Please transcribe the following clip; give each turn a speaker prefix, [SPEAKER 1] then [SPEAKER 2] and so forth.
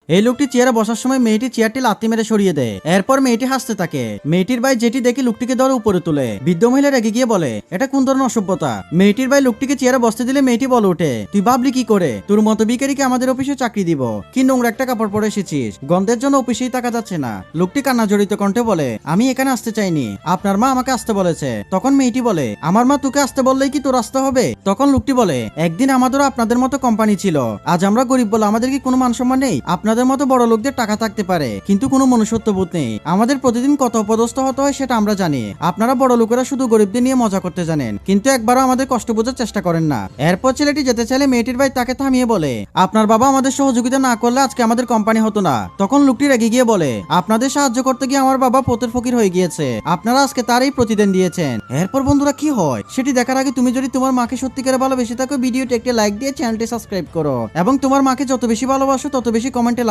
[SPEAKER 1] এই লোকটি চেয়ারে বসার সময় মেয়েটি চেয়ারটি লাথি মেরে সরিয়ে দেয়। এরপর মেয়েটি হাসতে থাকে। মেয়েটির ভাই যেটি দেখে লোকটিকে ধরে উপরে তুলে। বৃদ্ধ মহিলা রেগে গিয়ে বলে, এটা কোন ধরনের অসভ্যতা? মেয়েটির ভাই লোকটিকে চেয়ারে বসতে দিলে মেয়েটি বলে ওঠে, তুই ভাবলি কি করে তোর মতো বিকারীকে আমাদের অফিসে চাকরি দিব? কি নোংরা একটা কাপড় পরে এসেছিস, গন্ধের জন্য অফিসেই থাকা যাচ্ছে না। লোকটি কান্না জড়িত কণ্ঠে বলে, আমি এখানে আসতে চাইনি, আপনার মা আমাকে আসতে বলেছে। তখন মেয়েটি বলে, আমার মা তোকে আসতে বললেই কি তোর আসতে হবে? তখন লোকটি বলে, একদিন আমাদেরও আপনাদের মতো কোম্পানি ছিল, আজ আমরা গরিব বলে আমাদের কি কোনো মান সম্মান নেই? আপনাদের মতো বড় লোকদের টাকা থাকতে পারে কিন্তু কোনো মনুষ্যত্ববোধ নেই। আমাদের প্রতিদিন কত অপদস্থ হতে হয় সেটা আমরা জানি। আপনারা বড় লোকেরা শুধু গরিবদের নিয়ে মজা করতে জানেন, কিন্তু একবারও আমাদের কষ্ট বোঝার চেষ্টা করেন না। এরপর ছেলেটি যেতে চাইলে মেয়েটির ভাই তাকে থামিয়ে বলে, আপনার বাবা আমাদের সহযোগিতা না করলে আজকে আমাদের কোম্পানি হতো না। তখন লোকটি রেগে গিয়ে বলে, আপনাদের সাহায্য করতে গিয়ে আমার বাবা পথের ফকির হয়ে গিয়েছে, আপনারা আজকে তারই প্রতিদান দিয়েছেন। এরপর বন্ধুরা কি হয় সেটি দেখার আগে তুমি যদি তোমার মাকে সত্যিকারে ভালোবেসে থাকো, ভিডিওটি একটি লাইক দিয়ে চ্যানেলটি সাবস্ক্রাইব করো এবং তোমার মাকে যত বেশি ভালোবাসো তত বেশি কমেন্টে